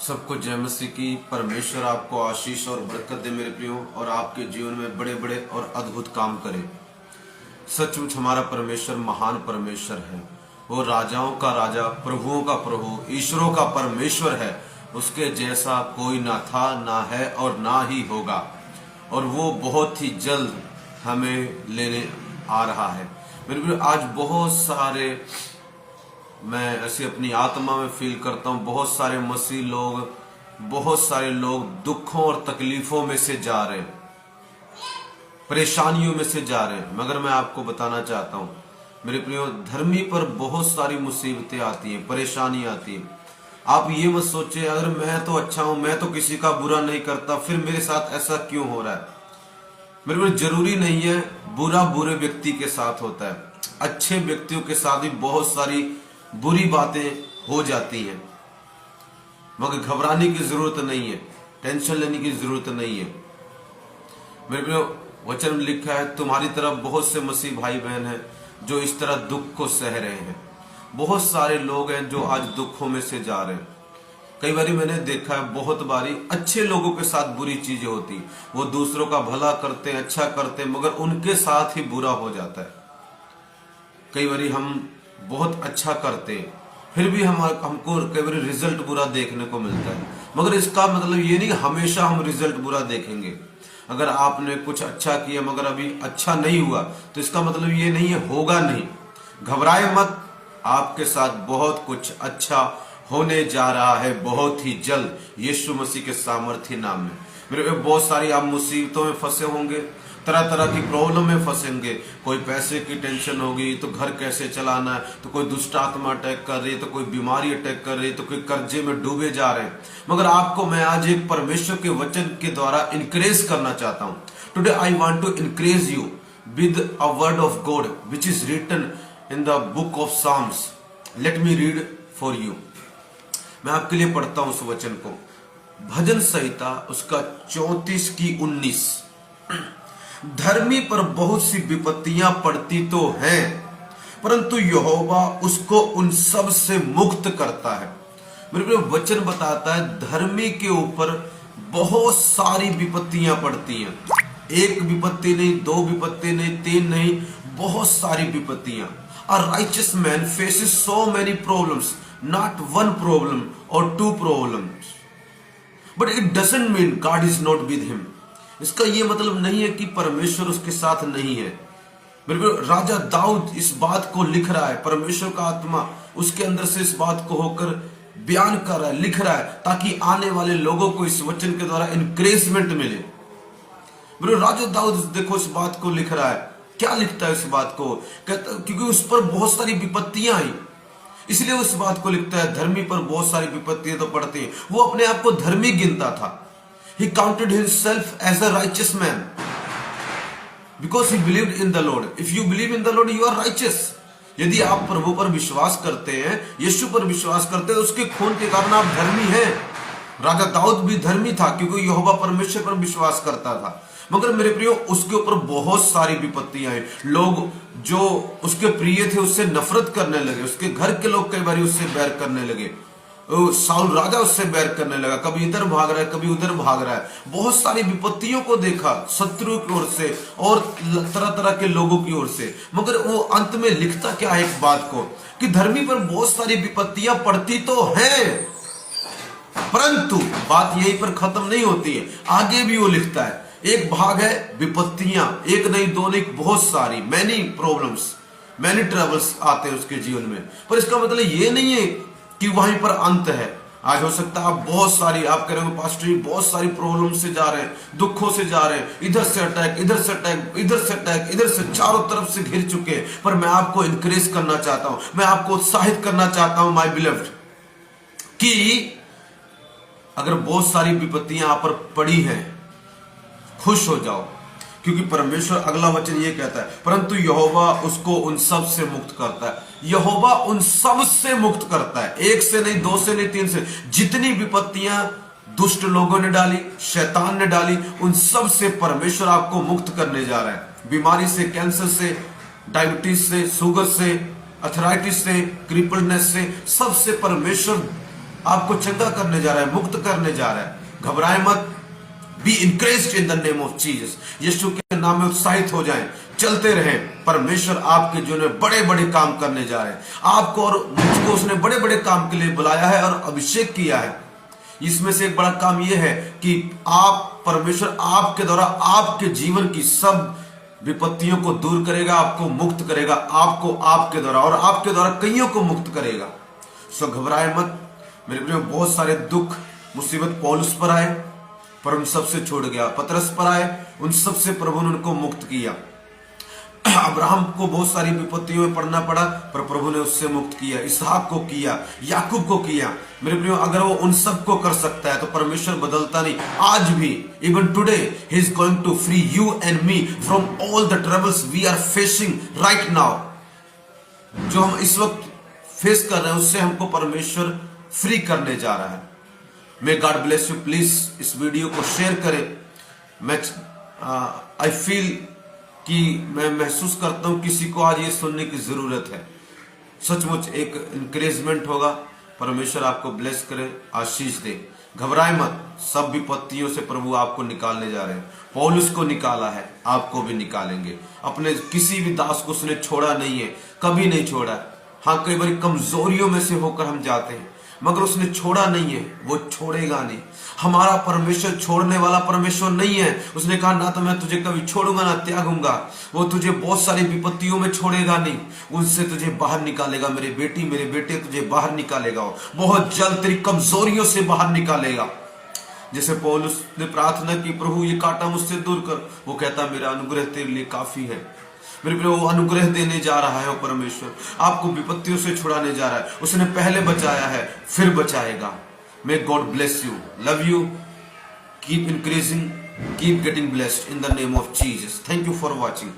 सबको जय मसीह की। परमेश्वर आपको आशीष और बरकत दे मेरे प्रियो, और आपके जीवन में बड़े बड़े और अद्भुत काम करे। सचमुच हमारा परमेश्वर महान परमेश्वर है। वो राजाओं का राजा, प्रभुओं का प्रभु, ईश्वरों का परमेश्वर है। उसके जैसा कोई ना था, ना है और ना ही होगा। और वो बहुत ही जल्द हमें लेने आ रहा है। मेरे प्रियो, आज बहुत सारे, मैं ऐसे अपनी आत्मा में फील करता हूँ, बहुत सारे मसीह लोग, बहुत सारे लोग दुखों और तकलीफों में से जा रहे हैं, परेशानियों में से जा रहे हैं। मगर मैं आपको बताना चाहता हूँ मेरे प्रियो, धर्मी पर बहुत सारी मुसीबतें आती हैं, परेशानी आती है। आप ये मत सोचे अगर मैं तो अच्छा हूं, मैं तो किसी का बुरा नहीं करता, फिर मेरे साथ ऐसा क्यों हो रहा है। मेरे प्रियो, जरूरी नहीं है बुरा बुरे व्यक्ति के साथ होता है, अच्छे व्यक्तियों के साथ भी बहुत सारी बुरी बातें हो जाती हैं। मगर घबराने की जरूरत नहीं है, टेंशन लेने की जरूरत नहीं है। मेरे प्रियो, वचन में लिखा है, तुम्हारी तरफ बहुत से मसीह भाई बहन हैं जो इस तरह दुख को सह रहे हैं। बहुत सारे लोग हैं जो आज दुखों में से जा रहे हैं। कई बारी मैंने देखा है, बहुत बारी अच्छे लोगों के साथ बुरी चीजें होती, वो दूसरों का भला करते हैं, अच्छा करते हैं, मगर उनके साथ ही बुरा हो जाता है। कई बारी हम बहुत अच्छा करते हैं, फिर भी हमको कई बार रिजल्ट बुरा देखने को मिलता है। मगर इसका मतलब ये नहीं कि हमेशा हम रिजल्ट बुरा देखेंगे। अगर आपने कुछ अच्छा किया मगर अभी अच्छा नहीं हुआ, तो इसका मतलब ये नहीं है होगा नहीं। घबराए मत, आपके साथ बहुत कुछ अच्छा होने जा रहा है बहुत ही जल्द, यीशु मसीह के सामर्थ्य नाम में। मेरे बहुत सारी आप मुसीबतों में फंसे होंगे, तरह तरह की प्रॉब्लम में फंसेंगे। कोई पैसे की टेंशन होगी तो घर कैसे चलाना है, तो कोई दुष्ट आत्मा अटैक कर रही है, तो कोई बीमारी अटैक कर रही है, तो कोई कर्जे में डूबे जा रहे हैं। मगर आपको मैं आज एक परमेश्वर के वचन के द्वारा इनकरेज करना चाहता हूं। Today I want to encourage you with a word of God which is written in the book of Psalms. Let me read for you. मैं आपके लिए पढ़ता हूं उस वचन को। भजन संहिता उसका 34 की 19। धर्मी पर बहुत सी विपत्तियां पड़ती तो हैं, परंतु यहोवा उसको उन सब से मुक्त करता है। मेरे प्रिय, वचन बताता है धर्मी के ऊपर बहुत सारी विपत्तियां पड़ती हैं। एक विपत्ति नहीं, दो विपत्ति नहीं, तीन नहीं, बहुत सारी विपत्तियां। A righteous man faces so many problems, not one problem or two problems. But it doesn't mean God is not with him. इसका ये मतलब नहीं है कि परमेश्वर उसके साथ नहीं है। बिल्कुल, राजा दाऊद इस बात को लिख रहा है, परमेश्वर का आत्मा उसके अंदर से इस बात को होकर बयान कर रहा है, लिख रहा है, ताकि आने वाले लोगों को इस वचन के द्वारा इंकरेजमेंट मिले। बिल्कुल, राजा दाऊद देखो इस बात को लिख रहा है। क्या लिखता है इस बात को? कहता क्योंकि उस पर बहुत सारी विपत्तियां आई, इसलिए उस बात को लिखता है। धर्मी पर बहुत सारी विपत्तियां तो पड़ती हैं। वो अपने आप को धर्मी गिनता था। He counted himself as a righteous man because he believed in the Lord. If you believe in the Lord, you are righteous. यदि आप प्रभु पर विश्वास करते हैं, यीशु पर विश्वास करते हैं, उसके खून के कारण आप धर्मी हैं। राजा दाऊद भी धर्मी था क्योंकि यहोवा परमेश्वर पर विश्वास करता था। मगर मेरे प्रियो, उसके ऊपर बहुत सारी विपत्तियां आई। लोग जो उसके प्रिय थे उससे नफरत करने लगे, उसके घर के लोग कई बार उससे बैर करने लगे। साउल राजा उससे बैर करने लगा, कभी इधर भाग रहा है, कभी उधर भाग रहा है। बहुत सारी विपत्तियों को देखा शत्रु की ओर से और तरह तरह के लोगों की ओर से। मगर वो अंत में लिखता क्या है एक बात को, कि धर्मी पर बहुत सारी विपत्तियां पड़ती तो हैं, परंतु बात यहीं पर खत्म नहीं होती है। आगे भी वो लिखता है, एक भाग है विपत्तियां, एक नहीं दो नहीं, बहुत सारी, मैनी प्रॉब्लम्स, मैनी ट्रबल्स आते हैं उसके जीवन में। पर इसका मतलब ये नहीं है कि वहीं पर अंत है। आज हो सकता है आप बहुत सारी, आप कह रहे हो पास्टर जी बहुत सारी प्रॉब्लम से जा रहे हैं, दुखों से जा रहे हैं, इधर से अटैक, इधर से अटैक, इधर से अटैक, इधर से, चारों तरफ से घिर चुके हैं। पर मैं आपको इंकरेज करना चाहता हूं, मैं आपको उत्साहित करना चाहता हूं माय बिलव्ड, कि अगर बहुत सारी विपत्तियां आप पर पड़ी हैं, खुश हो जाओ, क्योंकि परमेश्वर अगला वचन ये कहता है, परंतु यहोवा उसको उन सब से मुक्त करता है। यहोवा उन सब से मुक्त करता है, एक से नहीं, दो से नहीं, तीन से। जितनी विपत्तियां दुष्ट लोगों ने डाली, शैतान ने डाली, उन सब से परमेश्वर आपको मुक्त करने जा रहा है। बीमारी से, कैंसर से, डायबिटीज से, शुगर से, अथराइटिस से, क्रिपल्डनेस से, सबसे परमेश्वर आपको चंगा करने जा रहा है, मुक्त करने जा रहा है। घबराए मत, be encouraged in the name of Jesus. यीशु के नाम में उत्साहित हो जाएं, चलते रहें। परमेश्वर आपके जीवन में बड़े बड़े काम करने जा रहे हैं। आपको और मुझको उसने बड़े बड़े काम के लिए बुलाया है और अभिषेक किया है। इसमें से एक बड़ा काम यह है कि परमेश्वर आपके द्वारा आपके जीवन की सब विपत्तियों को दूर करेगा, आपको मुक्त करेगा, आपको आपके द्वारा और आपके द्वारा कईयों को मुक्त करेगा। सो घबराए मत मेरे प्रियो। बहुत सारे दुख मुसीबत पौलुस पर आए पर उन सबसे छोड़ गया। पतरस पर आए, उन सबसे प्रभु ने उनको मुक्त किया। अब्राहम को बहुत सारी विपत्तियों में पड़ना पड़ा पर प्रभु ने उससे मुक्त किया। इसहाक को किया, याकूब को किया। मेरे प्रियो, अगर वो उन सबको कर सकता है तो परमेश्वर बदलता नहीं। आज भी even today he is going to free you and me from all the troubles we are facing right now. जो हम इस वक्त फेस कर रहे हैं उससे हमको परमेश्वर फ्री करने जा रहा है। May God bless you. Please इस वीडियो को शेयर करें। मैं आई फील कि मैं महसूस करता हूं किसी को आज ये सुनने की जरूरत है। सचमुच एक इंकरेजमेंट होगा। परमेश्वर आपको ब्लेस करे, आशीष दे। घबराए मत, सब विपत्तियों से प्रभु आपको निकालने जा रहे हैं। पौलुस को निकाला है, आपको भी निकालेंगे। अपने किसी भी दास को उसने छोड़ा नहीं है, कभी नहीं छोड़ा। हाँ, कई बार कमजोरियों में से होकर हम जाते हैं मगर उसने छोड़ा नहीं है, वो छोड़ेगा नहीं। हमारा परमेश्वर छोड़ने वाला परमेश्वर नहीं है। उसने कहा ना तो मैं तुझे कभी छोड़ूंगा ना त्यागूंगा। वो तुझे बहुत सारी विपत्तियों में छोड़ेगा नहीं, उनसे तुझे बाहर निकालेगा। मेरे बेटी मेरे बेटे, तुझे बाहर निकालेगा। बहुत जल्द तेरी कमजोरियों से बाहर निकालेगा। जैसे पौलुस ने प्रार्थना की, प्रभु ये कांटा मुझसे दूर कर, वो कहता मेरा अनुग्रह तेरे लिए काफी है। मेरे प्रिय, वो अनुग्रह देने जा रहा है। वो परमेश्वर आपको विपत्तियों से छुड़ाने जा रहा है। उसने पहले बचाया है, फिर बचाएगा। May God bless you, love you, keep increasing, keep getting blessed in the name of Jesus. Thank you for watching.